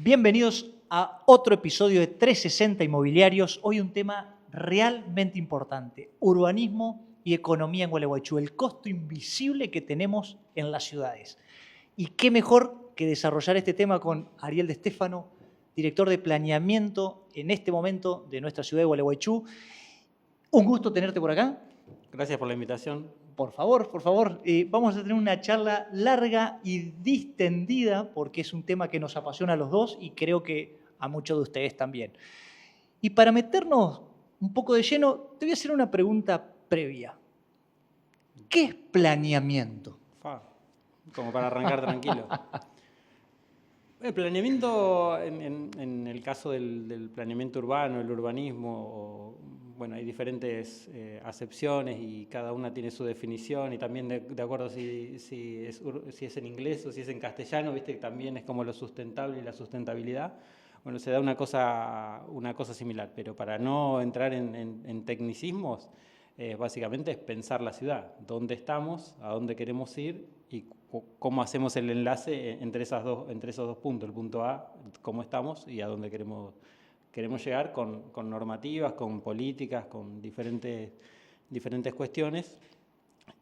Bienvenidos a otro episodio de 360 Inmobiliarios. Hoy un tema realmente importante, urbanismo y economía en Gualeguaychú, el costo invisible que tenemos en las ciudades. Y qué mejor que desarrollar este tema con Ariel De Stefano, director de planeamiento en este momento de nuestra ciudad de Gualeguaychú. Un gusto tenerte por acá. Gracias por la invitación. Por favor, vamos a tener una charla larga y distendida porque es un tema que nos apasiona a los dos y creo que a muchos de ustedes también. Y para meternos un poco de lleno, te voy a hacer una pregunta previa. ¿Qué es planeamiento? Como para arrancar tranquilo. El planeamiento, en el caso del planeamiento urbano, el urbanismo, bueno, hay diferentes acepciones y cada una tiene su definición y también de acuerdo si es en inglés o si es en castellano, viste que también es como lo sustentable y la sustentabilidad. Bueno, se da una cosa similar, pero para no entrar en tecnicismos, básicamente es pensar la ciudad, dónde estamos, a dónde queremos ir y cómo hacemos el enlace entre esos dos puntos, el punto A, cómo estamos y a dónde queremos llegar con normativas, con políticas, con diferentes cuestiones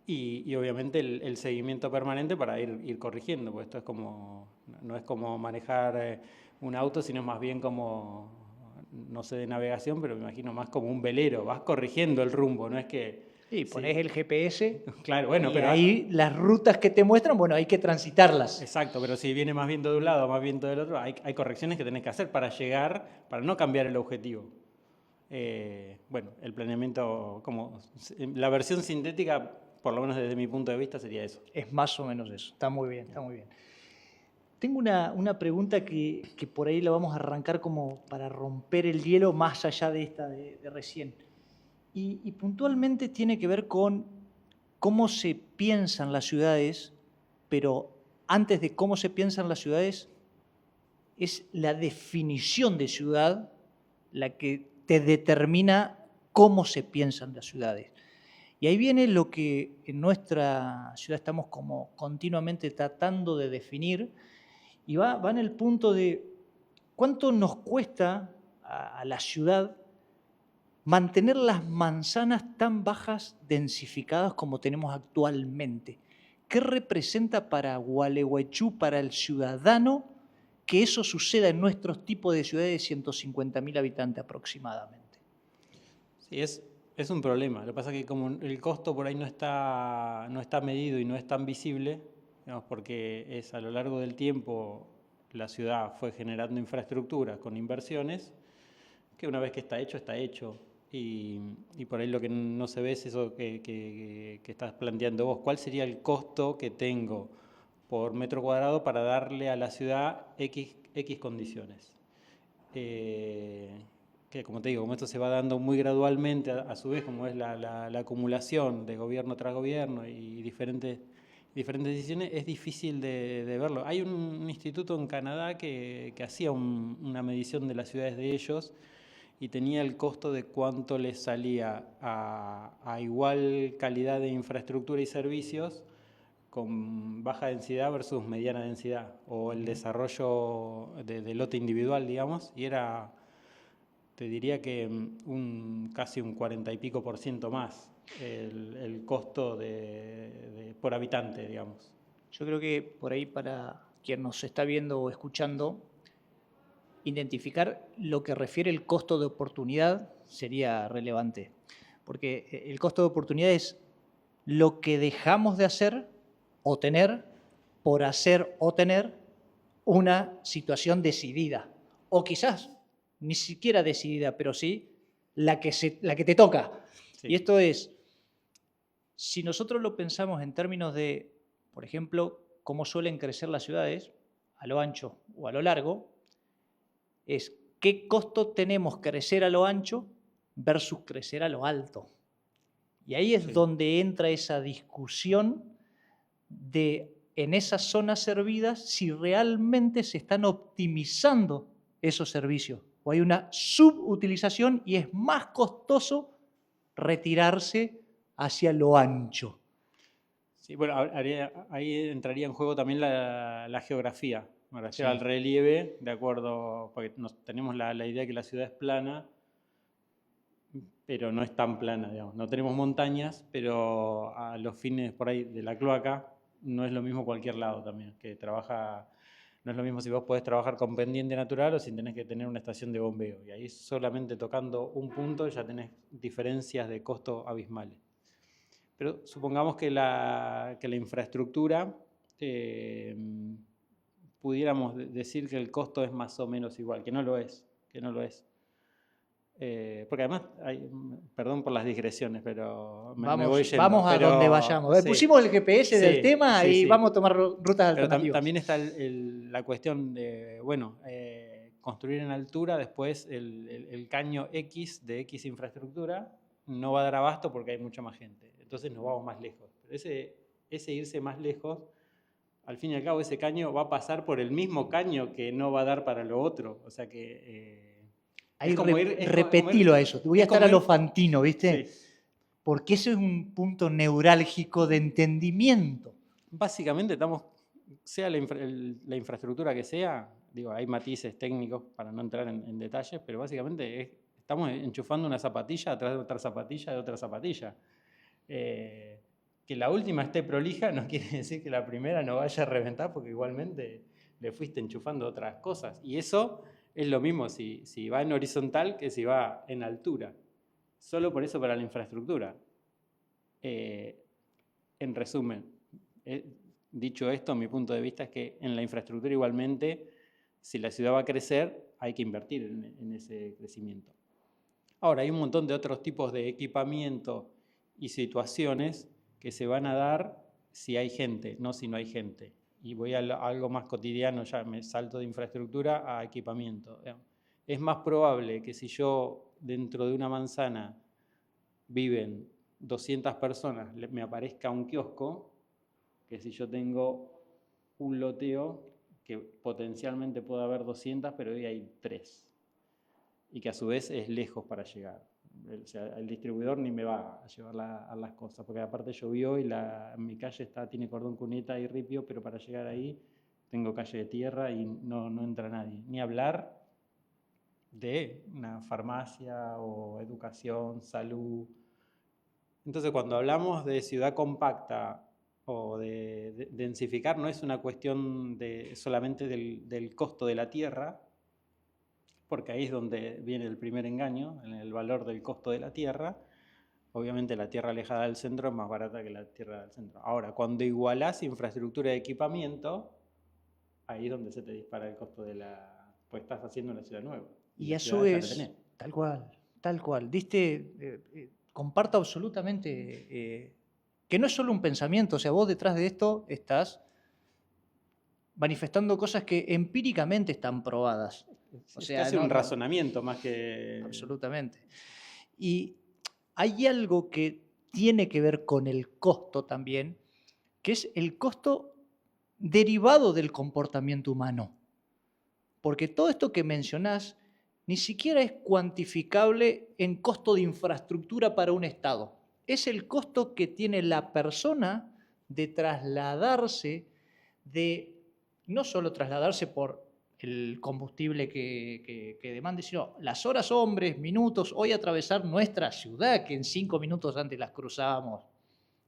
y obviamente el seguimiento permanente para ir corrigiendo, porque esto no es como manejar un auto, sino más bien como, no sé de navegación, pero me imagino más como un velero, vas corrigiendo el rumbo, no es que... Sí, pones el GPS, claro, bueno, y pero ahí las rutas que te muestran, bueno, hay que transitarlas. Exacto, pero si viene más viento de un lado, más viento del otro, hay correcciones que tenés que hacer para llegar, para no cambiar el objetivo. Bueno, el planeamiento, la versión sintética, por lo menos desde mi punto de vista, sería eso. Es más o menos eso, está muy bien, está muy bien. Tengo una pregunta que por ahí la vamos a arrancar como para romper el hielo más allá de esta de recién. Y puntualmente tiene que ver con cómo se piensan las ciudades, pero antes de cómo se piensan las ciudades, es la definición de ciudad la que te determina cómo se piensan las ciudades. Y ahí viene lo que en nuestra ciudad estamos como continuamente tratando de definir, y va en el punto de cuánto nos cuesta a la ciudad mantener las manzanas tan bajas densificadas como tenemos actualmente. ¿Qué representa para Gualeguaychú, para el ciudadano, que eso suceda en nuestros tipos de ciudades de 150.000 habitantes aproximadamente? Sí, es un problema. Lo que pasa es que como el costo por ahí no está medido y no es tan visible, digamos, porque es a lo largo del tiempo la ciudad fue generando infraestructura con inversiones, que una vez que está hecho. Y por ahí lo que no se ve es eso que estás planteando vos. ¿Cuál sería el costo que tengo por metro cuadrado para darle a la ciudad X condiciones? Que como te digo, como esto se va dando muy gradualmente, a su vez como es la acumulación de gobierno tras gobierno y diferentes decisiones, es difícil de verlo. Hay un instituto en Canadá que hacía una medición de las ciudades de ellos y tenía el costo de cuánto les salía a igual calidad de infraestructura y servicios con baja densidad versus mediana densidad, o el desarrollo de lote individual, digamos, y era, te diría que casi un 40 y pico % más el costo por habitante, digamos. Yo creo que por ahí para quien nos está viendo o escuchando, identificar lo que refiere el costo de oportunidad sería relevante, porque el costo de oportunidad es lo que dejamos de hacer o tener por hacer o tener una situación decidida, o quizás ni siquiera decidida, pero sí la que te toca. Sí. Y esto es, si nosotros lo pensamos en términos de, por ejemplo, cómo suelen crecer las ciudades, a lo ancho o a lo largo, es qué costo tenemos crecer a lo ancho versus crecer a lo alto. Y ahí es donde entra esa discusión de, en esas zonas servidas, si realmente se están optimizando esos servicios o hay una subutilización y es más costoso retirarse hacia lo ancho. Sí, bueno, ahí entraría en juego también la geografía. Me refiero al relieve, de acuerdo, porque tenemos la idea de que la ciudad es plana, pero no es tan plana, digamos. No tenemos montañas, pero a los fines por ahí de la cloaca no es lo mismo cualquier lado también, que trabaja, no es lo mismo si vos podés trabajar con pendiente natural o si tenés que tener una estación de bombeo. Y ahí solamente tocando un punto ya tenés diferencias de costo abismales. Pero supongamos que la infraestructura, pudiéramos decir que el costo es más o menos igual, que no lo es, porque además, perdón por las digresiones, pero me voy yendo. Vamos a donde vayamos. Sí, pusimos el GPS del tema y vamos a tomar rutas alternativas. También está la cuestión de, bueno, construir en altura, después el caño X de X infraestructura no va a dar abasto porque hay mucha más gente. Entonces nos vamos más lejos. Pero ese irse más lejos, al fin y al cabo, ese caño va a pasar por el mismo caño que no va a dar para lo otro. O sea que... ahí repetilo a eso. Te voy a estar a lo Fantino, ¿viste? Sí. Porque eso es un punto neurálgico de entendimiento. Básicamente sea la infraestructura que sea, digo, hay matices técnicos para no entrar en detalles, pero básicamente estamos enchufando una zapatilla atrás de otra zapatilla de otra zapatilla. Que la última esté prolija no quiere decir que la primera no vaya a reventar, porque igualmente le fuiste enchufando otras cosas. Y eso es lo mismo si va en horizontal que si va en altura. Solo por eso para la infraestructura. En resumen, dicho esto, mi punto de vista es que en la infraestructura igualmente, si la ciudad va a crecer, hay que invertir en ese crecimiento. Ahora, hay un montón de otros tipos de equipamiento y situaciones que se van a dar si hay gente, no si no hay gente. Y voy a algo más cotidiano, ya me salto de infraestructura a equipamiento. Es más probable que si yo dentro de una manzana viven 200 personas, me aparezca un kiosco, que si yo tengo un loteo que potencialmente pueda haber 200, pero hoy hay 3. Y que a su vez es lejos para llegar. O sea, el distribuidor ni me va a llevar a las cosas, porque aparte llovió y mi calle tiene cordón cuneta y ripio, pero para llegar ahí tengo calle de tierra y no entra nadie. Ni hablar de una farmacia o educación, salud. Entonces, cuando hablamos de ciudad compacta o de densificar, no es una cuestión solamente del costo de la tierra, porque ahí es donde viene el primer engaño, en el valor del costo de la tierra. Obviamente la tierra alejada del centro es más barata que la tierra del centro. Ahora, cuando igualás infraestructura de equipamiento, ahí es donde se te dispara el costo pues estás haciendo una ciudad nueva. Y a su vez, tal cual. Comparto absolutamente que no es solo un pensamiento, o sea, vos detrás de esto estás manifestando cosas que empíricamente están probadas. O sea, hace un razonamiento más que... Absolutamente. Y hay algo que tiene que ver con el costo también, que es el costo derivado del comportamiento humano. Porque todo esto que mencionás ni siquiera es cuantificable en costo de infraestructura para un Estado. Es el costo que tiene la persona de trasladarse, de no solo trasladarse por el combustible que demande, sino las horas hombres, minutos, hoy atravesar nuestra ciudad, que en 5 minutos antes las cruzábamos.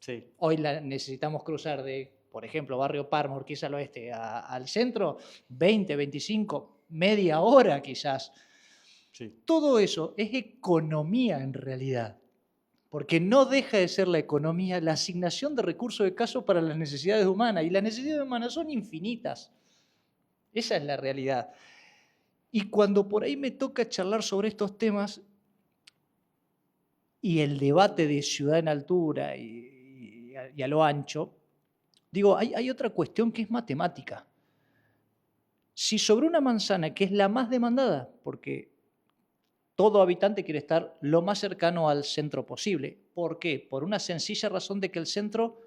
Sí. Hoy necesitamos cruzar de, por ejemplo, Barrio Parma, Urquiza al Oeste, al centro, 20, 25, media hora quizás. Sí. Todo eso es economía en realidad, porque no deja de ser la economía la asignación de recursos escasos para las necesidades humanas, y las necesidades humanas son infinitas. Esa es la realidad. Y cuando por ahí me toca charlar sobre estos temas y el debate de ciudad en altura y a lo ancho, digo, hay otra cuestión que es matemática. Si sobre una manzana, que es la más demandada, porque todo habitante quiere estar lo más cercano al centro posible. ¿Por qué? Por una sencilla razón de que el centro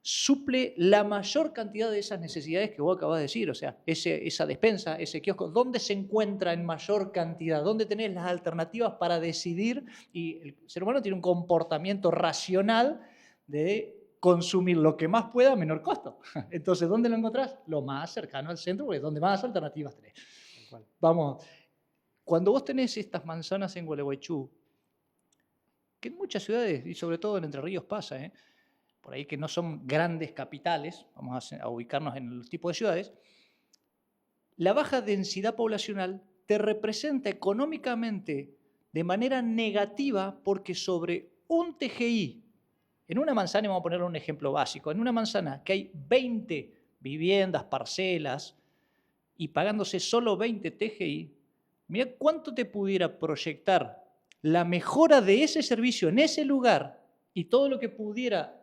suple la mayor cantidad de esas necesidades que vos acabás de decir. O sea, esa despensa, ese kiosco, ¿dónde se encuentra en mayor cantidad? ¿Dónde tenés las alternativas para decidir? Y el ser humano tiene un comportamiento racional de consumir lo que más pueda a menor costo. Entonces, ¿dónde lo encontrás? Lo más cercano al centro, porque es donde más alternativas tenés. Vamos, cuando vos tenés estas manzanas en Gualeguaychú, que en muchas ciudades, y sobre todo en Entre Ríos pasa, por ahí que no son grandes capitales, vamos a ubicarnos en los tipos de ciudades, la baja densidad poblacional te representa económicamente de manera negativa porque sobre un TGI, en una manzana, y vamos a ponerle un ejemplo básico, en una manzana que hay 20 viviendas, parcelas, y pagándose solo 20 TGI, mira cuánto te pudiera proyectar la mejora de ese servicio en ese lugar y todo lo que pudiera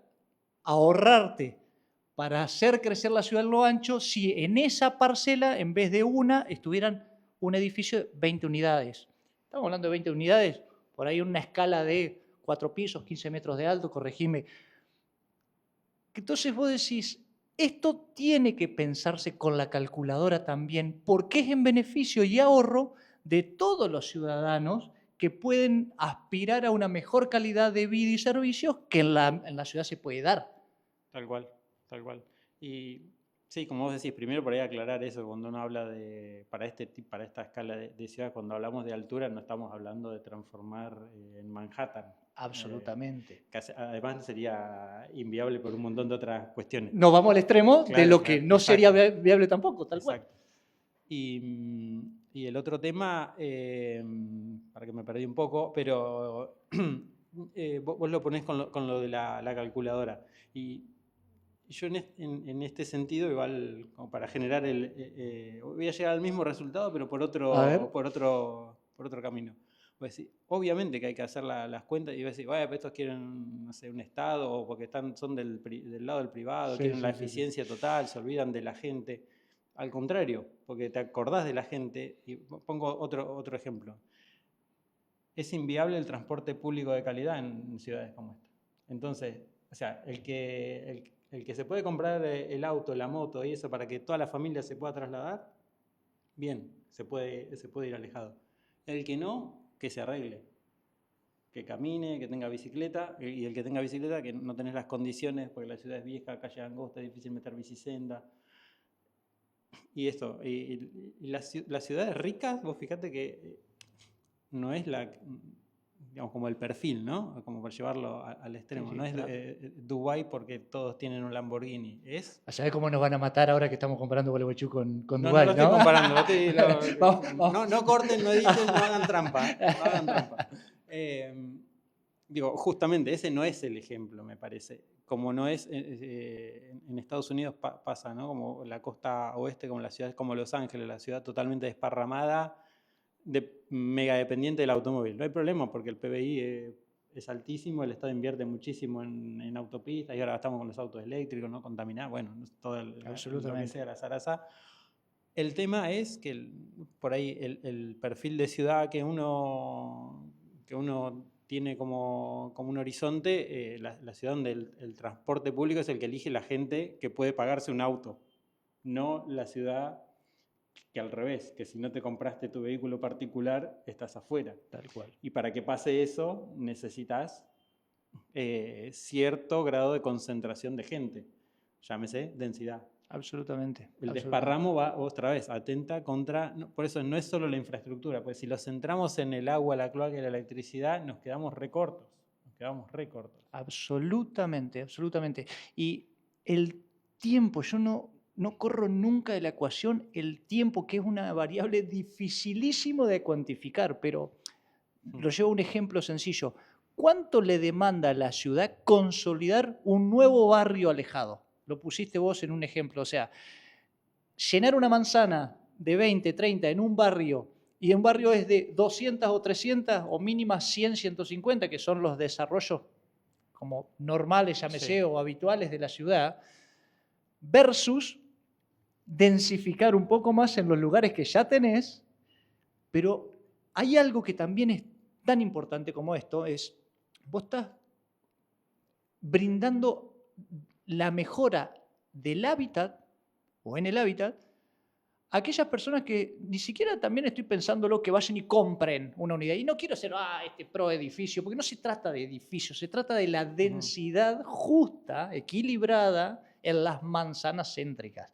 ahorrarte para hacer crecer la ciudad en lo ancho si en esa parcela, en vez de una, estuvieran un edificio de 20 unidades. Estamos hablando de 20 unidades, por ahí una escala de 4 pisos, 15 metros de alto, corregime. Entonces vos decís, esto tiene que pensarse con la calculadora también, porque es en beneficio y ahorro de todos los ciudadanos que pueden aspirar a una mejor calidad de vida y servicios que en la ciudad se puede dar. Tal cual, tal cual. Y sí, como vos decís, primero por ahí aclarar eso, cuando uno habla de, para esta escala de ciudad, cuando hablamos de altura, no estamos hablando de transformar en Manhattan. Absolutamente. Además sería inviable por un montón de otras cuestiones. Nos vamos al extremo Claro, de lo que no sería viable tampoco, tal cual. Y el otro tema, para que me perdí un poco, pero vos lo ponés con lo de la calculadora. Y yo en este sentido, igual como para generar voy a llegar al mismo resultado, pero por otro camino. Voy a decir, obviamente que hay que hacer las cuentas y voy a decir, vaya, estos quieren, no sé, un Estado o porque son del lado del privado, quieren la eficiencia total, se olvidan de la gente. Al contrario, porque te acordás de la gente. Y pongo otro ejemplo. Es inviable el transporte público de calidad en ciudades como esta. Entonces, o sea, el que se puede comprar el auto, la moto y eso para que toda la familia se pueda trasladar, bien, se puede ir alejado. El que no, que se arregle, que camine, que tenga bicicleta, y el que tenga bicicleta, que no tenés las condiciones, porque la ciudad es vieja, calle angosta, es difícil meter bicisenda. Y esto, y las ciudades ricas, vos fíjate que no es digamos, como el perfil, ¿no? Como por llevarlo al extremo. Sí, no claro. Es Dubái porque todos tienen un Lamborghini. ¿Sabés cómo nos van a matar ahora que estamos comparando Gualeguaychú con Dubái? No lo estoy comparando. No corten, no editen, no hagan trampa. No hagan trampa. Digo, justamente ese no es el ejemplo, me parece. Como no es, en Estados Unidos pasa, ¿no? Como la costa oeste, como las ciudades como Los Ángeles, la ciudad totalmente desparramada, mega dependiente del automóvil. No hay problema porque el PBI es altísimo, el Estado invierte muchísimo en autopistas y ahora estamos con los autos eléctricos, ¿no? Contaminar, bueno, todo lo que sea la zaraza. El tema es que por ahí el perfil de ciudad que uno tiene como un horizonte, la ciudad donde el transporte público es el que elige la gente que puede pagarse un auto, no la ciudad que al revés, que si no te compraste tu vehículo particular, estás afuera. Tal cual. Y para que pase eso, necesitas cierto grado de concentración de gente, llámese densidad. Absolutamente. El desparramo va otra vez, atenta contra... No, por eso no es solo la infraestructura, pues si lo centramos en el agua, la cloaca y la electricidad, nos quedamos recortos. Absolutamente, absolutamente. Y el tiempo, yo no corro nunca de la ecuación el tiempo, que es una variable dificilísimo de cuantificar, pero lo llevo a un ejemplo sencillo. ¿Cuánto le demanda a la ciudad consolidar un nuevo barrio alejado? Lo pusiste vos en un ejemplo, o sea, llenar una manzana de 20, 30 en un barrio, y un barrio es de 200 o 300 o mínimas 100, 150, que son los desarrollos como normales, llámese, o habituales de la ciudad, versus densificar un poco más en los lugares que ya tenés, pero hay algo que también es tan importante como esto, es vos estás brindando la mejora del hábitat o en el hábitat aquellas personas que ni siquiera también estoy pensándolo que vayan y compren una unidad. Y no quiero ser, este pro edificio, porque no se trata de edificios, se trata de la densidad justa, equilibrada en las manzanas céntricas.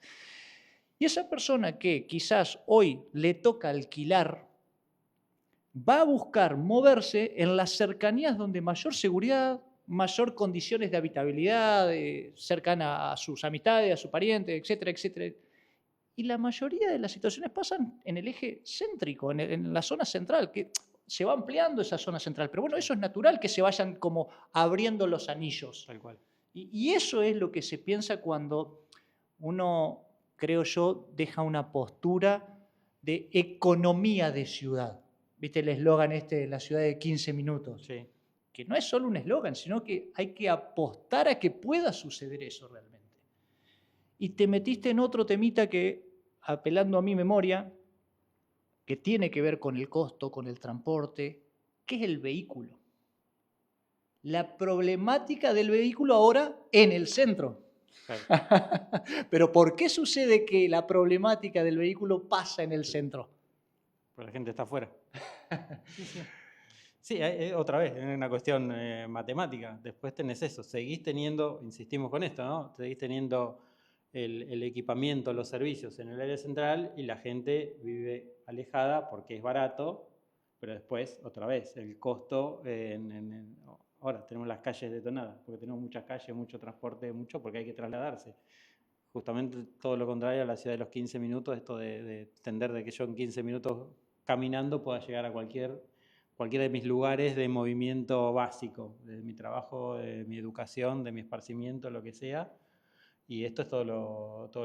Y esa persona que quizás hoy le toca alquilar, va a buscar moverse en las cercanías donde mayor seguridad, mayor condiciones de habitabilidad, cercana a sus amistades, a su pariente, etcétera, etcétera. Y la mayoría de las situaciones pasan en el eje céntrico, en la zona central, que se va ampliando esa zona central. Pero bueno, eso es natural, que se vayan como abriendo los anillos. Tal cual. Y eso es lo que se piensa cuando uno, creo yo, deja una postura de economía de ciudad. ¿Viste el eslogan este, la ciudad de 15 minutos? Sí. Que no es solo un eslogan, sino que hay que apostar a que pueda suceder eso realmente. Y te metiste en otro temita que, apelando a mi memoria, que tiene que ver con el costo, con el transporte, que es el vehículo. La problemática del vehículo ahora en el centro. Claro. Pero ¿por qué sucede que la problemática del vehículo pasa en el centro? Porque la gente está afuera. Sí, otra vez, es una cuestión matemática. Después tenés eso, seguís teniendo, insistimos con esto, ¿no? Seguís teniendo el equipamiento, los servicios en el área central y la gente vive alejada porque es barato, pero después, otra vez, el costo, ahora tenemos las calles detonadas, porque tenemos muchas calles, mucho transporte, mucho porque hay que trasladarse. Justamente todo lo contrario a la ciudad de los 15 minutos, esto de entender de que yo en 15 minutos caminando pueda llegar a cualquiera de mis lugares de movimiento básico, de mi trabajo, de mi educación, de mi esparcimiento, lo que sea. Y esto es todo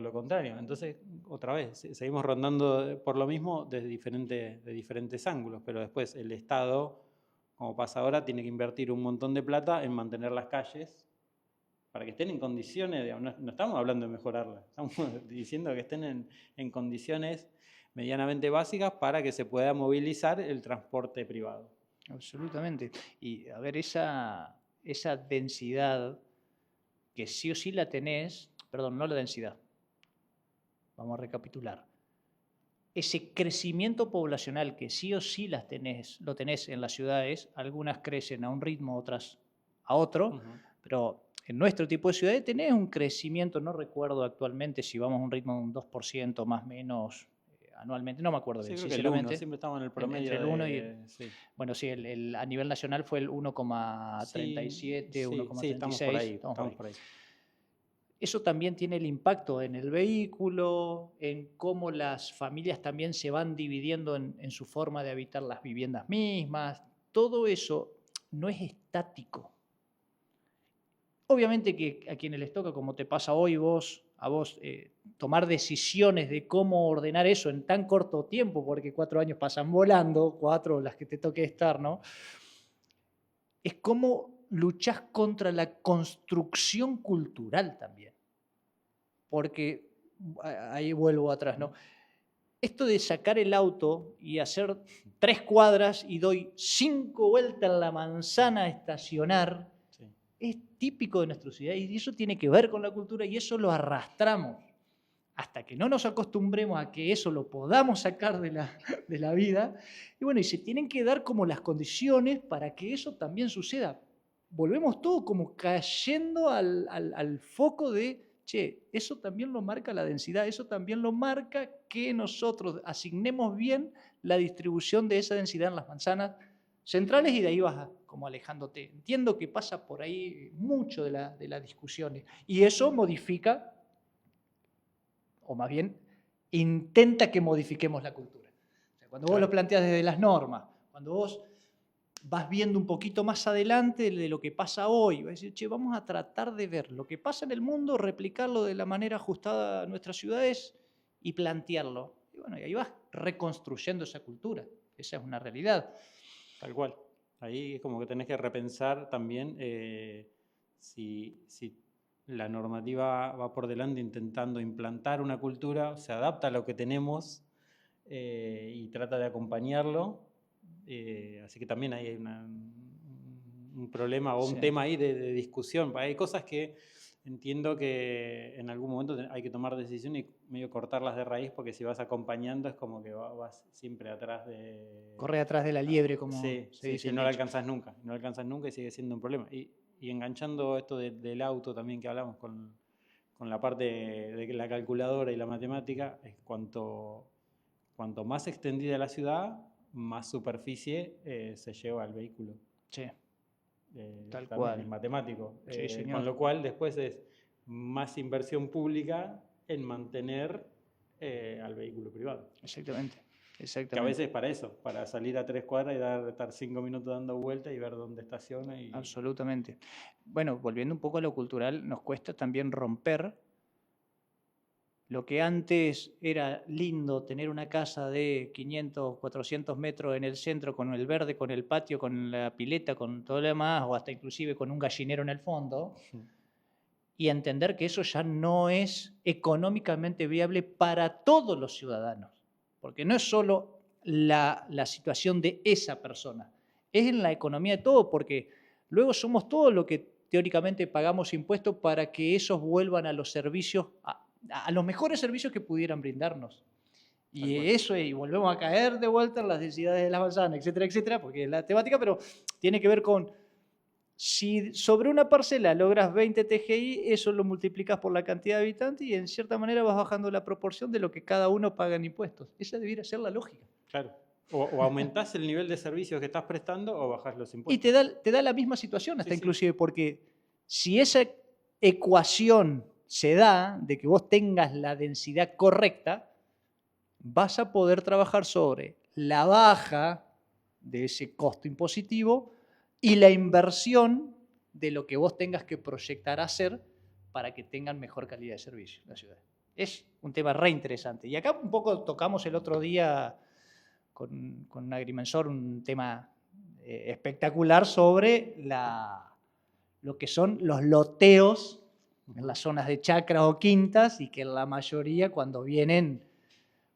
lo contrario. Entonces, otra vez, seguimos rondando por lo mismo de diferentes ángulos, pero después el Estado, como pasa ahora, tiene que invertir un montón de plata en mantener las calles para que estén en condiciones, no estamos hablando de mejorarlas, estamos diciendo que estén en condiciones medianamente básicas para que se pueda movilizar el transporte privado. Absolutamente. Y a ver, esa densidad que sí o sí la tenés, perdón, no la densidad, vamos a recapitular. Ese crecimiento poblacional que sí o sí lo tenés en las ciudades, algunas crecen a un ritmo, otras a otro, pero en nuestro tipo de ciudades tenés un crecimiento, no recuerdo actualmente si vamos a un ritmo de un 2% más o menos anualmente, no me acuerdo bien, sinceramente. Siempre estamos en el promedio. Entre el 1 y sí. Bueno, sí, a nivel nacional fue el 1,37, sí, 1,36. Sí, estamos por ahí. Eso también tiene el impacto en el vehículo, en cómo las familias también se van dividiendo en su forma de habitar las viviendas mismas. Todo eso no es estático. Obviamente que a quienes les toca, como te pasa hoy a vos, tomar decisiones de cómo ordenar eso en tan corto tiempo, porque 4 años pasan volando, 4 las que te toque estar, ¿no? Es cómo luchás contra la construcción cultural también. Porque, ahí vuelvo atrás, ¿no? Esto de sacar el auto y hacer 3 cuadras y doy 5 vueltas en la manzana a estacionar, sí, es típico de nuestra ciudad y eso tiene que ver con la cultura y eso lo arrastramos. Hasta que no nos acostumbremos a que eso lo podamos sacar de la vida. Y bueno, y se tienen que dar como las condiciones para que eso también suceda. Volvemos todo como cayendo al foco de, che, eso también lo marca la densidad, eso también lo marca que nosotros asignemos bien la distribución de esa densidad en las manzanas centrales y de ahí vas como alejándote. Entiendo que pasa por ahí mucho de las discusiones y eso modifica, o más bien intenta que modifiquemos la cultura. O sea, cuando vos lo planteas desde las normas, cuando vos vas viendo un poquito más adelante de lo que pasa hoy, vas a decir, che, vamos a tratar de ver lo que pasa en el mundo, replicarlo de la manera ajustada a nuestras ciudades y plantearlo. Y bueno, y ahí vas reconstruyendo esa cultura. Esa es una realidad. Tal cual. Ahí es como que tenés que repensar también si la normativa va por delante intentando implantar una cultura, se adapta a lo que tenemos y trata de acompañarlo. Así que también hay un problema o un tema ahí de discusión. Hay cosas que entiendo que en algún momento hay que tomar decisiones y medio cortarlas de raíz, porque si vas acompañando es como que vas siempre atrás de... Corre atrás de la liebre, como Sí, se sí, dice sí, el no la dicho. alcanzas nunca. No la alcanzas nunca y sigue siendo un problema. Y enganchando esto del auto también que hablamos con la parte de la calculadora y la matemática, es cuanto más extendida la ciudad, más superficie se lleva el vehículo. Sí, tal También es cual. matemático. Sí, Con señor. lo cual después es más inversión pública en mantener al vehículo privado. Exactamente. Que a Exactamente. veces es para eso, para salir a 3 cuadras y estar 5 minutos dando vueltas y ver dónde estaciona. Absolutamente. Bueno, volviendo un poco a lo cultural, nos cuesta también romper lo que antes era lindo, tener una casa de 500, 400 metros en el centro, con el verde, con el patio, con la pileta, con todo lo demás, o hasta inclusive con un gallinero en el fondo, y entender que eso ya no es económicamente viable para todos los ciudadanos, porque no es solo la situación de esa persona, es en la economía de todo, porque luego somos todos los que teóricamente pagamos impuestos para que esos vuelvan a los servicios, a los mejores servicios que pudieran brindarnos. Y eso, y volvemos a caer de vuelta en las densidades de las manzanas, etcétera, etcétera, porque es la temática, pero tiene que ver con si sobre una parcela logras 20 TGI, eso lo multiplicas por la cantidad de habitantes y en cierta manera vas bajando la proporción de lo que cada uno paga en impuestos. Esa debería ser la lógica. Claro. O aumentás el nivel de servicios que estás prestando o bajás los Y impuestos. te da la misma situación hasta Sí, sí. inclusive, porque si esa ecuación se da de que vos tengas la densidad correcta, vas a poder trabajar sobre la baja de ese costo impositivo y la inversión de lo que vos tengas que proyectar a hacer para que tengan mejor calidad de servicio en la ciudad. Es un tema re interesante. Y acá un poco tocamos el otro día con un agrimensor un tema espectacular sobre lo que son los loteos en las zonas de chacras o quintas y que en la mayoría cuando vienen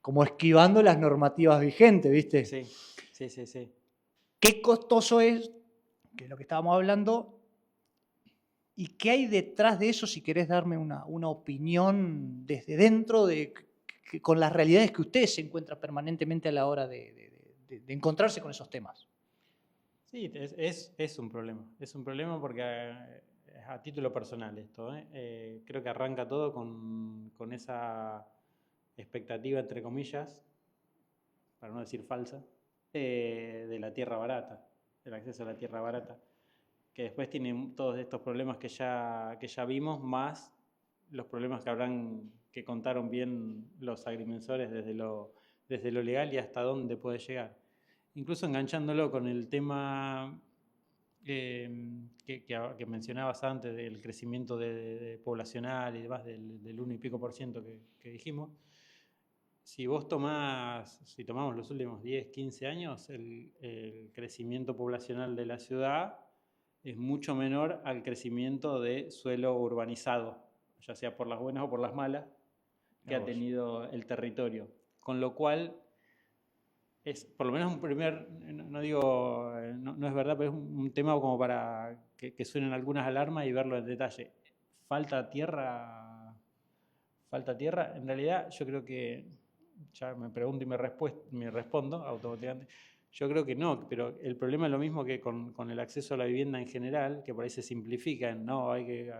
como esquivando las normativas vigentes, ¿viste? Sí, sí, sí, sí. ¿Qué costoso es? Que es lo que estábamos hablando. ¿Y qué hay detrás de eso si querés darme una opinión desde dentro con las realidades que usted se encuentra permanentemente a la hora de encontrarse con esos temas? Sí, es un problema. Es un problema porque es a título personal esto. Creo que arranca todo con esa expectativa, entre comillas, para no decir falsa, de la tierra barata, del acceso a la tierra barata, que después tiene todos estos problemas que ya vimos, más los problemas que contaron bien los agrimensores desde lo legal y hasta dónde puede llegar. Incluso enganchándolo con el tema que mencionabas antes del crecimiento poblacional y demás, del 1 y pico % que dijimos. Si tomamos los últimos 10, 15 años, el crecimiento poblacional de la ciudad es mucho menor al crecimiento de suelo urbanizado, ya sea por las buenas o por las malas, que ha tenido el territorio. Con lo cual, es por lo menos un primer, no digo, no es verdad, pero es un tema como para que suenen algunas alarmas y verlo en detalle. ¿Falta tierra? En realidad, yo creo que, ya me pregunto y me respondo automáticamente, yo creo que no, pero el problema es lo mismo que con el acceso a la vivienda en general, que por ahí se simplifica en, no, hay que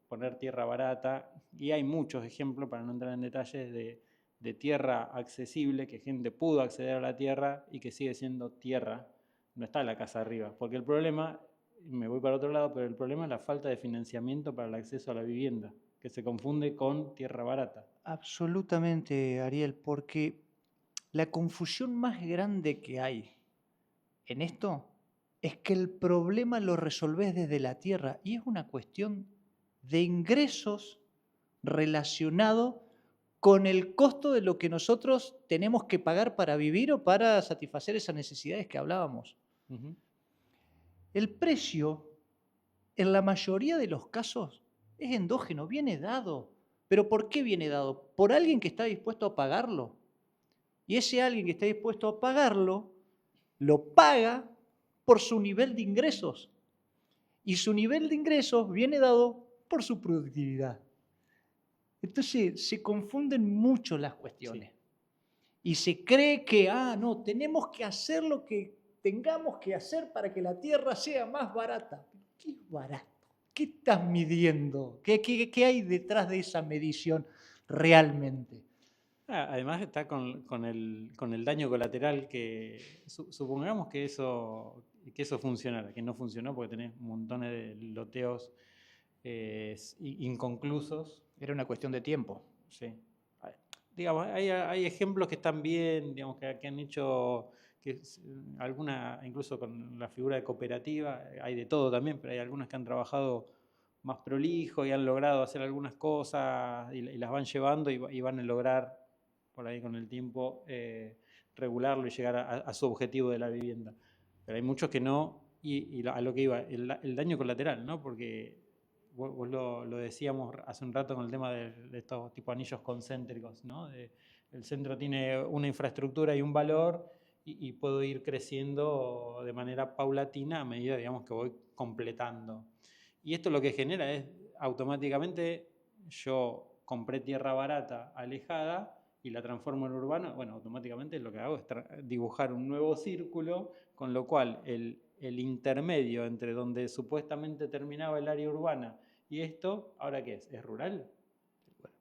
poner tierra barata, y hay muchos ejemplos, para no entrar en detalles, de tierra accesible, que gente pudo acceder a la tierra y que sigue siendo tierra, no está la casa arriba, porque el problema, me voy para otro lado, pero el problema es la falta de financiamiento para el acceso a la vivienda, que se confunde con tierra barata. Absolutamente, Ariel, porque la confusión más grande que hay en esto es que el problema lo resolvés desde la tierra y es una cuestión de ingresos relacionado con el costo de lo que nosotros tenemos que pagar para vivir o para satisfacer esas necesidades que hablábamos. Uh-huh. El precio, en la mayoría de los casos, es endógeno, viene dado. ¿Pero por qué viene dado? Por alguien que está dispuesto a pagarlo. Y ese alguien que está dispuesto a pagarlo, lo paga por su nivel de ingresos. Y su nivel de ingresos viene dado por su productividad. Entonces se confunden mucho las cuestiones. Sí. Y se cree que, no, tenemos que hacer lo que tengamos que hacer para que la tierra sea más barata. ¿Qué es barato? ¿Qué estás midiendo? ¿Qué hay detrás de esa medición realmente? Además está con el daño colateral que supongamos que eso funcionara, que no funcionó porque tenés montones de loteos inconclusos. Era una cuestión de tiempo. Sí. Digamos, hay ejemplos que están bien, digamos, que han hecho incluso con la figura de cooperativa, hay de todo también, pero hay algunas que han trabajado más prolijo y han logrado hacer algunas cosas y las van llevando y van a lograr por ahí con el tiempo regularlo y llegar a su objetivo de la vivienda. Pero hay muchos que no, y a lo que iba, el daño colateral, ¿no? Porque vos lo decíamos hace un rato con el tema de estos tipos de anillos concéntricos, ¿no? El centro tiene una infraestructura y un valor y puedo ir creciendo de manera paulatina a medida, digamos, que voy completando. Y esto lo que genera es automáticamente yo compré tierra barata, alejada, y la transformo en urbana. Bueno, automáticamente lo que hago es dibujar un nuevo círculo, con lo cual el intermedio entre donde supuestamente terminaba el área urbana y esto, ¿ahora qué es? ¿Es rural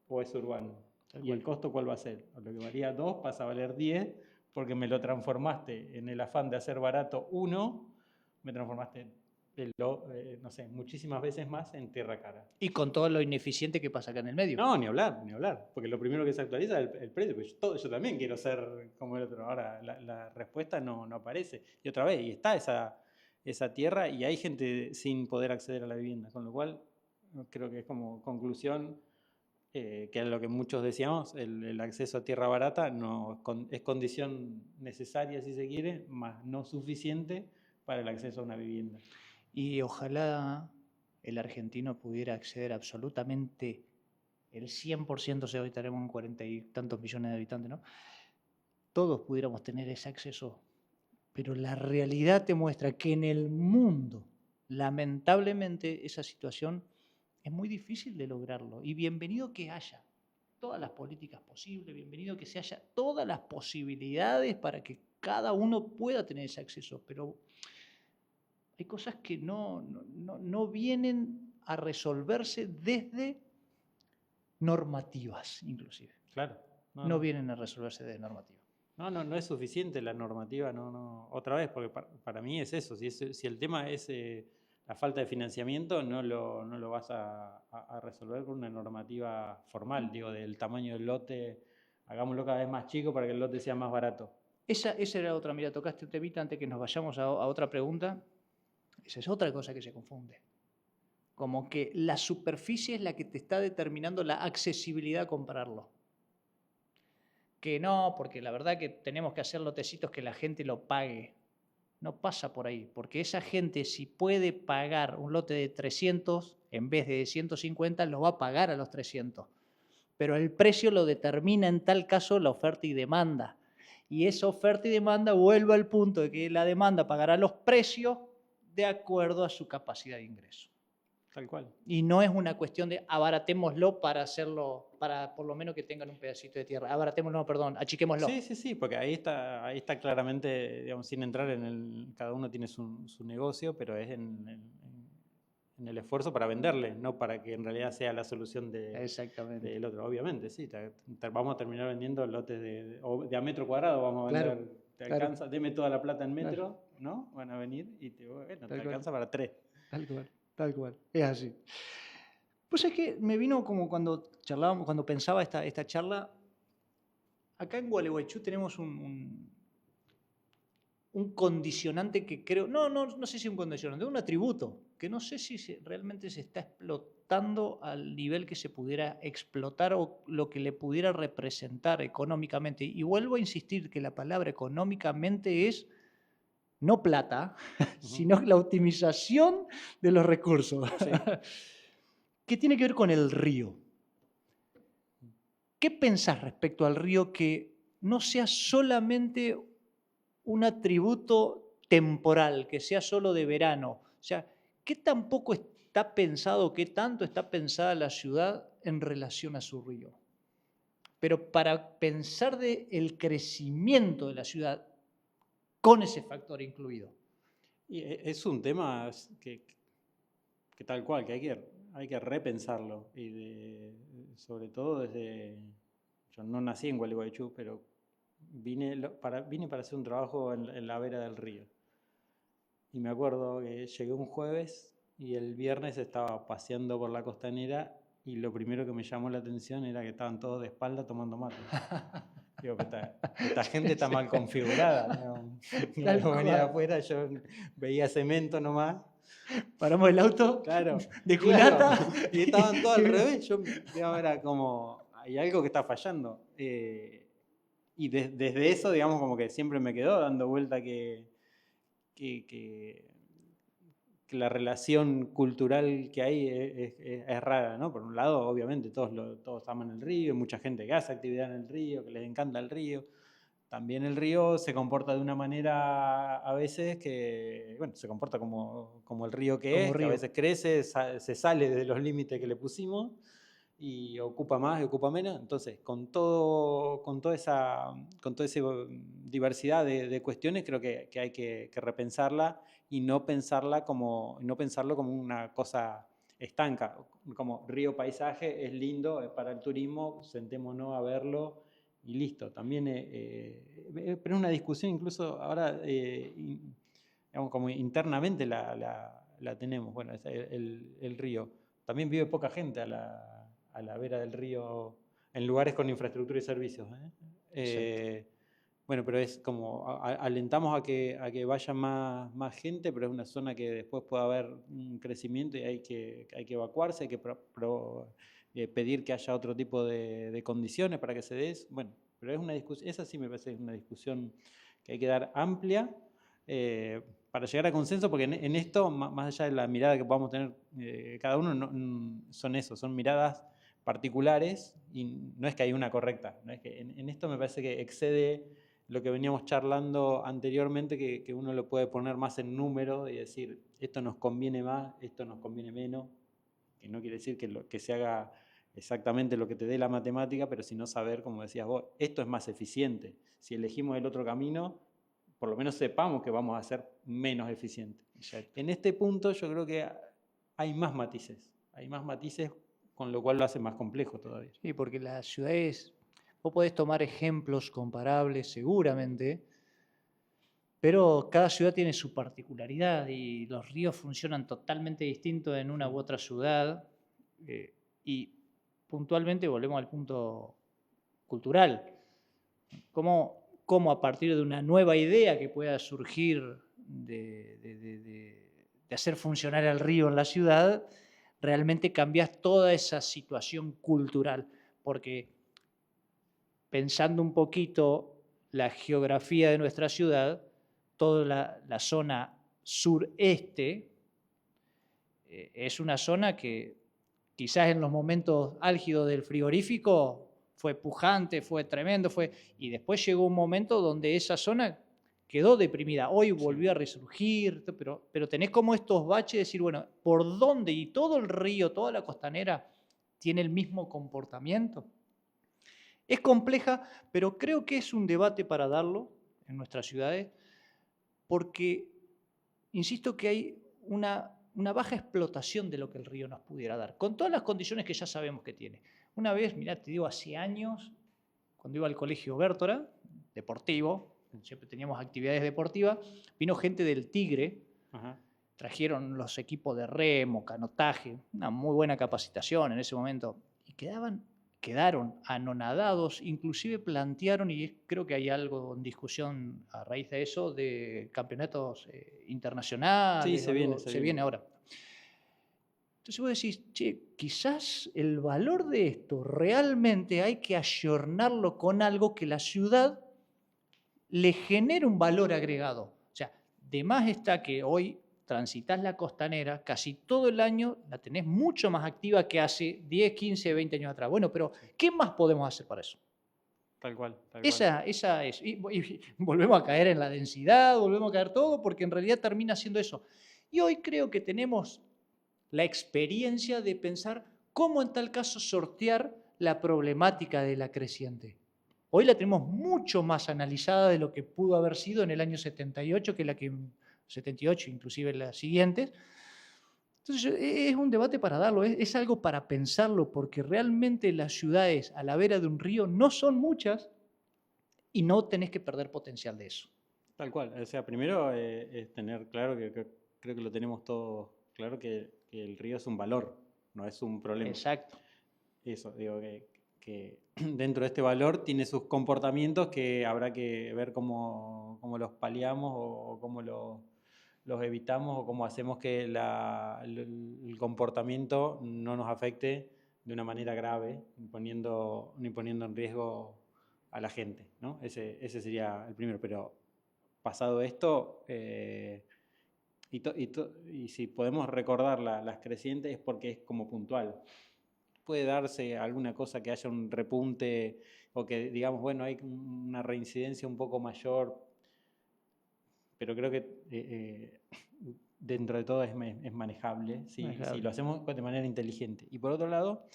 o es urbano? ¿Y el costo cuál va a ser? Lo que valía 2 pasa a valer 10 porque me lo transformaste en el afán de hacer barato 1, me transformaste no sé, muchísimas veces más en tierra cara. Y con todo lo ineficiente que pasa acá en el medio. No, ni hablar, porque lo primero que se actualiza es el precio, porque yo también quiero ser como el otro. Ahora la respuesta no aparece. Y otra vez, y está esa tierra y hay gente sin poder acceder a la vivienda, con lo cual creo que es como conclusión, que es lo que muchos decíamos, el acceso a tierra barata es condición necesaria, si se quiere, más no suficiente para el acceso a una vivienda. Y ojalá el argentino pudiera acceder absolutamente el 100%, si hoy estaremos en 40 y tantos millones de habitantes, ¿no? Todos pudiéramos tener ese acceso, pero la realidad te muestra que en el mundo, lamentablemente, esa situación es muy difícil de lograrlo. Y bienvenido que haya todas las políticas posibles, bienvenido que se haya todas las posibilidades para que cada uno pueda tener ese acceso, pero hay cosas que no vienen a resolverse desde normativas, inclusive. Claro. No vienen a resolverse desde normativas. No es suficiente la normativa, otra vez, porque para mí es eso. Si el tema es la falta de financiamiento, no lo vas a resolver con una normativa formal, digo, del tamaño del lote, hagámoslo cada vez más chico para que el lote sea más barato. Esa era otra, mira, tocaste un temita antes que nos vayamos a otra pregunta. Esa es otra cosa que se confunde. Como que la superficie es la que te está determinando la accesibilidad a comprarlo. Que no, porque la verdad que tenemos que hacer lotecitos que la gente lo pague. No pasa por ahí, porque esa gente si puede pagar un lote de 300 en vez de 150, lo va a pagar a los 300. Pero el precio lo determina en tal caso la oferta y demanda. Y esa oferta y demanda vuelve al punto de que la demanda pagará los precios de acuerdo a su capacidad de ingreso. Tal cual. Y no es una cuestión de abaratémoslo para hacerlo, para por lo menos que tengan un pedacito de tierra. Abaratémoslo, perdón, achiquémoslo. Sí, porque ahí está claramente, digamos, sin entrar cada uno tiene su negocio, pero es en el esfuerzo para venderle, no para que en realidad sea la solución del otro. Obviamente, sí, vamos a terminar vendiendo lotes de a metro cuadrado, vamos a vender. Claro, ¿te alcanza? Claro. Deme toda la plata en metro, claro. ¿No? Van a venir y te alcanza para 3. Tal cual, es así. Pues es que me vino como cuando charlábamos, cuando pensaba esta charla, acá en Gualeguaychú tenemos un condicionante que creo, no sé si un condicionante, un atributo, que no sé si realmente se está explotando al nivel que se pudiera explotar o lo que le pudiera representar económicamente. Y vuelvo a insistir que la palabra económicamente es no plata, sino la optimización de los recursos. Sí. ¿Qué tiene que ver con el río? ¿Qué pensás respecto al río que no sea solamente un atributo temporal, que sea solo de verano? O sea, ¿qué tampoco está pensado, qué tanto está pensada la ciudad en relación a su río. Pero para pensar el crecimiento de la ciudad con ese factor incluido. Y es un tema que tal cual, que hay que repensarlo. Y sobre todo yo no nací en Gualeguaychú, pero vine para hacer un trabajo en la vera del río. Y me acuerdo que llegué un jueves y el viernes estaba paseando por la costanera y lo primero que me llamó la atención era que estaban todos de espalda tomando mate. Digo, esta gente está mal configurada. Yo venía de afuera, yo veía cemento nomás. Paramos el auto, claro, de culata. Claro, y estaban todos al revés. Yo digamos, era como, hay algo que está fallando. Y desde eso, digamos, como que siempre me quedó dando vuelta que la relación cultural que hay es rara, ¿no? Por un lado, obviamente, todos aman el río, hay mucha gente que hace actividad en el río, que les encanta el río. También el río se comporta de una manera a veces que, bueno, se comporta como el río que a veces crece, se sale de los límites que le pusimos y ocupa más y ocupa menos. Entonces, con toda esa diversidad de cuestiones, creo que hay que repensarla y no pensarlo como una cosa estanca. Como río paisaje es lindo, es para el turismo, sentémonos a verlo y listo. También, pero es una discusión incluso ahora, digamos, como internamente la tenemos. Bueno, el río. También vive poca gente a la vera del río en lugares con infraestructura y servicios. Bueno, pero es como, alentamos a que vaya más gente, pero es una zona que después puede haber un crecimiento y hay que evacuarse, hay que pedir que haya otro tipo de condiciones para que se dé. Bueno, pero es una discusión, esa sí me parece que es una discusión que hay que dar amplia para llegar a consenso, porque en esto, más allá de la mirada que podamos tener cada uno, son miradas particulares y no es que hay una correcta. No es que en esto me parece que excede lo que veníamos charlando anteriormente, que uno lo puede poner más en número y decir, esto nos conviene más, esto nos conviene menos, que no quiere decir que se haga exactamente lo que te dé la matemática, pero sino saber, como decías vos, esto es más eficiente. Si elegimos el otro camino, por lo menos sepamos que vamos a ser menos eficientes. Exacto. En este punto yo creo que hay más matices, con lo cual lo hace más complejo todavía. Sí, porque las ciudades, vos podés tomar ejemplos comparables seguramente, pero cada ciudad tiene su particularidad y los ríos funcionan totalmente distintos en una u otra ciudad. Y puntualmente volvemos al punto cultural. ¿Cómo a partir de una nueva idea que pueda surgir de hacer funcionar el río en la ciudad, realmente cambias toda esa situación cultural? Porque pensando un poquito la geografía de nuestra ciudad, toda la zona sureste es una zona que quizás en los momentos álgidos del frigorífico fue pujante, fue tremendo, y después llegó un momento donde esa zona quedó deprimida. Hoy volvió a resurgir, pero tenés como estos baches de decir, bueno, ¿por dónde? Y todo el río, toda la costanera tiene el mismo comportamiento. Es compleja, pero creo que es un debate para darlo en nuestras ciudades, porque insisto que hay una baja explotación de lo que el río nos pudiera dar, con todas las condiciones que ya sabemos que tiene. Una vez, mirá, te digo, hace años, cuando iba al colegio Bértora, deportivo, siempre teníamos actividades deportivas, vino gente del Tigre, trajeron los equipos de remo, canotaje, una muy buena capacitación en ese momento, y quedaron anonadados, inclusive plantearon, y creo que hay algo en discusión a raíz de eso, de campeonatos internacionales. Sí, se viene ahora. Entonces vos decís, che, quizás el valor de esto realmente hay que ayornarlo con algo que la ciudad le genere un valor agregado. O sea, de más está que hoy transitas la costanera, casi todo el año la tenés mucho más activa que hace 10, 15, 20 años atrás. Bueno, pero ¿qué más podemos hacer para eso? Tal cual. Esa es. Y volvemos a caer en la densidad, volvemos a caer todo, porque en realidad termina siendo eso. Y hoy creo que tenemos la experiencia de pensar cómo en tal caso sortear la problemática de la creciente. Hoy la tenemos mucho más analizada de lo que pudo haber sido en el año 78, que la que 78, inclusive las siguientes. Entonces, es un debate para darlo, es algo para pensarlo, porque realmente las ciudades a la vera de un río no son muchas y no tenés que perder potencial de eso. Tal cual. O sea, primero es tener claro que creo que lo tenemos todos claro que el río es un valor, no es un problema. Exacto. Eso, digo que dentro de este valor tiene sus comportamientos que habrá que ver cómo los paliamos o cómo los evitamos o cómo hacemos que el comportamiento no nos afecte de una manera grave, ni poniendo en riesgo a la gente, ¿no? Ese sería el primero, pero pasado esto, y si podemos recordar las crecientes es porque es como puntual. Puede darse alguna cosa que haya un repunte o que digamos, bueno, hay una reincidencia un poco mayor, pero creo que dentro de todo es manejable, ¿sí? Si lo hacemos de manera inteligente. Y por otro lado,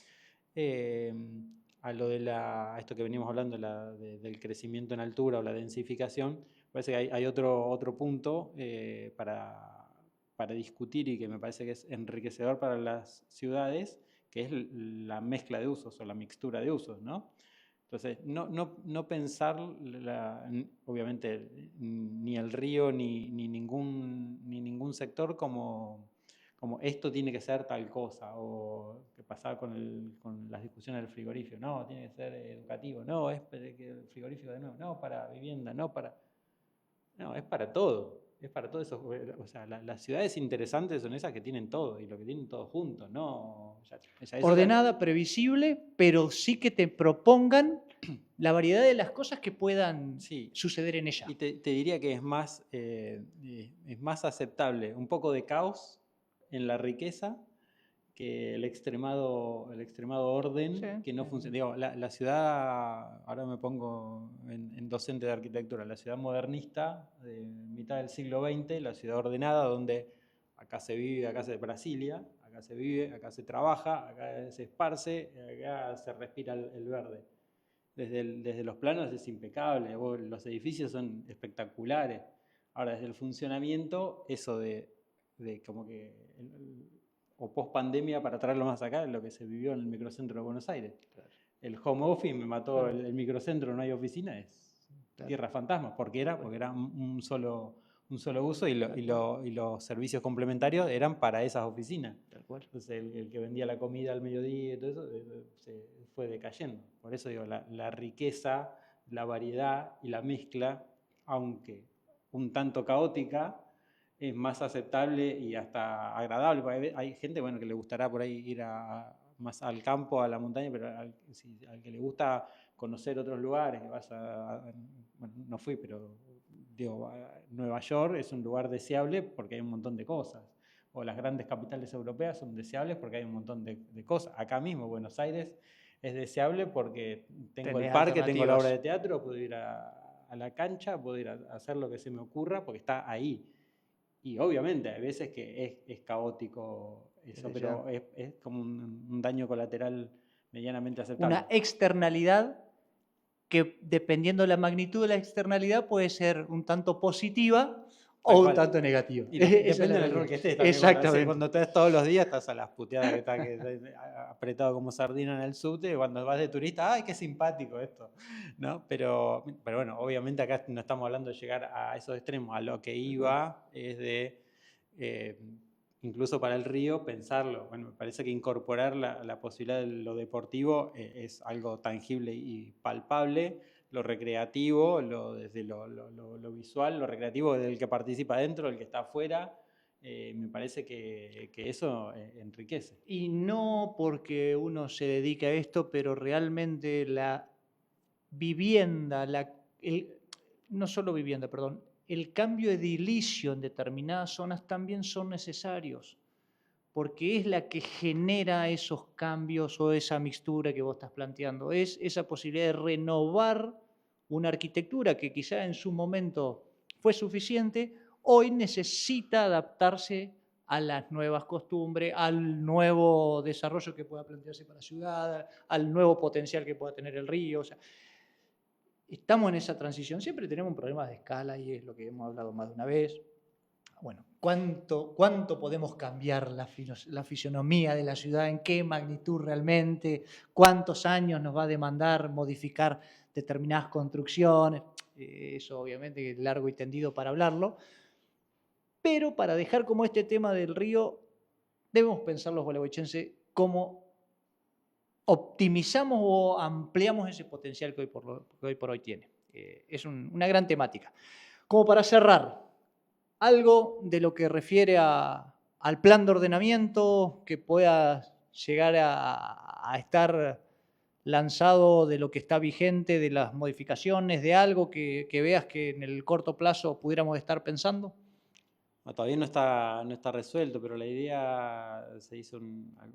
a esto que venimos hablando del crecimiento en altura o la densificación, parece que hay otro punto para discutir y que me parece que es enriquecedor para las ciudades, que es la mezcla de usos o la mixtura de usos, ¿no? Entonces, no pensar, obviamente, ni el río ni ningún sector como esto tiene que ser tal cosa, o que pasaba con las discusiones del frigorífico, no, tiene que ser educativo, no, es el frigorífico de nuevo, no, para vivienda, no, es para todo. Es para todo eso. O sea, las ciudades interesantes son esas que tienen todo y lo que tienen todo juntos, ¿no? Ordenada, previsible, pero sí que te propongan la variedad de las cosas que puedan suceder en ella. Y te diría que es más aceptable un poco de caos en la riqueza que el extremado orden que no funciona. Digo, la ciudad, ahora me pongo en docente de arquitectura, la ciudad modernista de mitad del siglo XX, la ciudad ordenada donde acá se vive, acá se Brasilia, acá se vive, acá se trabaja, acá se esparce, acá se respira el verde. Desde los planos es impecable, los edificios son espectaculares. Ahora, desde el funcionamiento, eso de como que o post pandemia, para traerlo más acá, es lo que se vivió en el microcentro de Buenos Aires. Claro. El home office me mató, el microcentro, no hay oficina, es tierra fantasma, porque era un solo uso y los servicios complementarios eran para esas oficinas. Entonces el que vendía la comida al mediodía y todo eso se fue decayendo. Por eso digo, la riqueza, la variedad y la mezcla, aunque un tanto caótica, es más aceptable y hasta agradable. Porque hay gente que le gustará por ahí ir más al campo, a la montaña, pero al que le gusta conocer otros lugares, no fui, pero digo, Nueva York es un lugar deseable porque hay un montón de cosas. O las grandes capitales europeas son deseables porque hay un montón de cosas. Acá mismo, Buenos Aires es deseable porque tengo el parque, tengo la obra de teatro, puedo ir a la cancha, puedo ir a hacer lo que se me ocurra porque está ahí. Y obviamente hay veces que es caótico eso, pero es como un daño colateral medianamente aceptable. Una externalidad que, dependiendo de la magnitud de la externalidad, puede ser un tanto positiva o un tanto negativa. Y depende del rol que estés. Exactamente. Cuando estás todos los días, estás a las puteadas que estás apretado como sardina en el subte. Cuando vas de turista, ¡ay, qué simpático esto! ¿No? Pero bueno, obviamente acá no estamos hablando de llegar a esos extremos. A lo que iba es de, incluso para el río, pensarlo. Bueno, me parece que incorporar la posibilidad de lo deportivo es algo tangible y palpable. Lo recreativo, desde lo visual, lo recreativo del que participa adentro, el que está afuera, me parece que eso enriquece. Y no porque uno se dedique a esto, pero realmente la vivienda, no solo vivienda, perdón, el cambio edilicio en determinadas zonas también son necesarios, porque es la que genera esos cambios o esa mixtura que vos estás planteando, es esa posibilidad de renovar una arquitectura que quizá en su momento fue suficiente, hoy necesita adaptarse a las nuevas costumbres, al nuevo desarrollo que pueda plantearse para la ciudad, al nuevo potencial que pueda tener el río. O sea, estamos en esa transición. Siempre tenemos un problema de escala y es lo que hemos hablado más de una vez. Bueno, ¿cuánto podemos cambiar la fisonomía de la ciudad? ¿En qué magnitud realmente? ¿Cuántos años nos va a demandar modificar determinadas construcciones? Eso obviamente es largo y tendido para hablarlo. Pero para dejar como este tema del río, debemos pensar los gualeguaychenses cómo optimizamos o ampliamos ese potencial que hoy por hoy tiene. Es una gran temática. Como para cerrar, algo de lo que refiere al plan de ordenamiento que pueda llegar a estar lanzado, de lo que está vigente, de las modificaciones, de algo que veas que en el corto plazo pudiéramos estar pensando. No, todavía no está resuelto, pero la idea, se hizo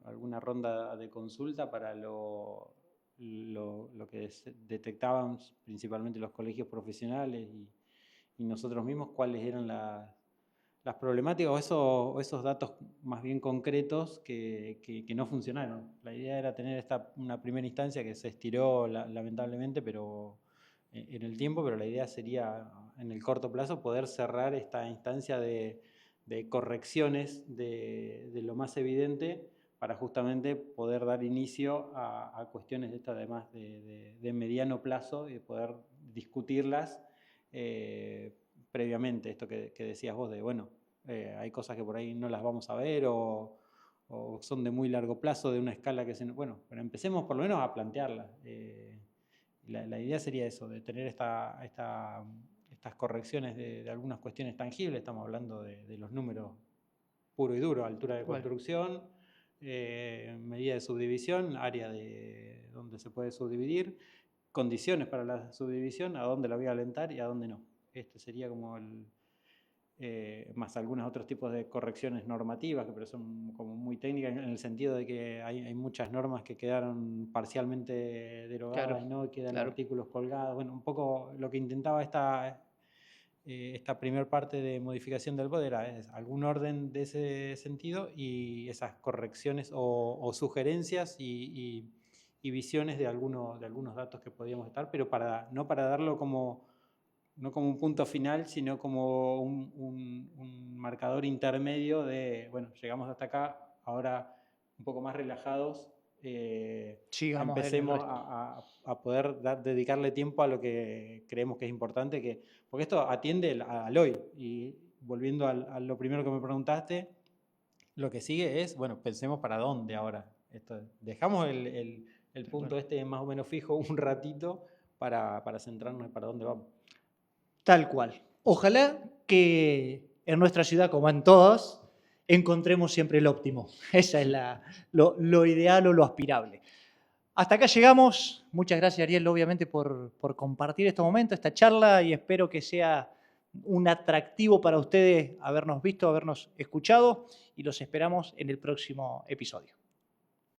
alguna ronda de consulta para lo que detectaban principalmente los colegios profesionales y nosotros mismos, cuáles eran las problemáticas o esos datos más bien concretos que no funcionaron. La idea era tener una primera instancia que se estiró lamentablemente, pero en el tiempo, pero la idea sería en el corto plazo poder cerrar esta instancia de correcciones de lo más evidente para justamente poder dar inicio a cuestiones de estas además de mediano plazo y poder discutirlas previamente. Esto que decías vos de, bueno, hay cosas que por ahí no las vamos a ver o son de muy largo plazo, de una escala que bueno, pero empecemos por lo menos a plantearlas. La idea sería eso, de tener estas correcciones de algunas cuestiones tangibles. Estamos hablando de los números puro y duro: altura de construcción, medida de subdivisión, área de donde se puede subdividir, condiciones para la subdivisión, a dónde la voy a alentar y a dónde no. Este sería como más algunos otros tipos de correcciones normativas, pero son como muy técnicas en el sentido de que hay muchas normas que quedaron parcialmente derogadas, claro, y no quedan, claro, artículos colgados. Bueno, un poco lo que intentaba esta primera parte de modificación del BOD era algún orden de ese sentido y esas correcciones o sugerencias y visiones de algunos datos que podíamos estar, pero no para darlo no como un punto final, sino como un marcador intermedio de, bueno, llegamos hasta acá, ahora un poco más relajados, empecemos a poder dedicarle tiempo a lo que creemos que es importante, porque esto atiende al hoy. Y volviendo a lo primero que me preguntaste, lo que sigue es, bueno, pensemos para dónde ahora. Dejamos el punto más o menos fijo un ratito para centrarnos en para dónde vamos. Tal cual. Ojalá que en nuestra ciudad, como en todas, encontremos siempre el óptimo. Esa es lo ideal o lo aspirable. Hasta acá llegamos. Muchas gracias, Ariel, obviamente, por compartir este momento, esta charla, y espero que sea un atractivo para ustedes habernos visto, habernos escuchado, y los esperamos en el próximo episodio.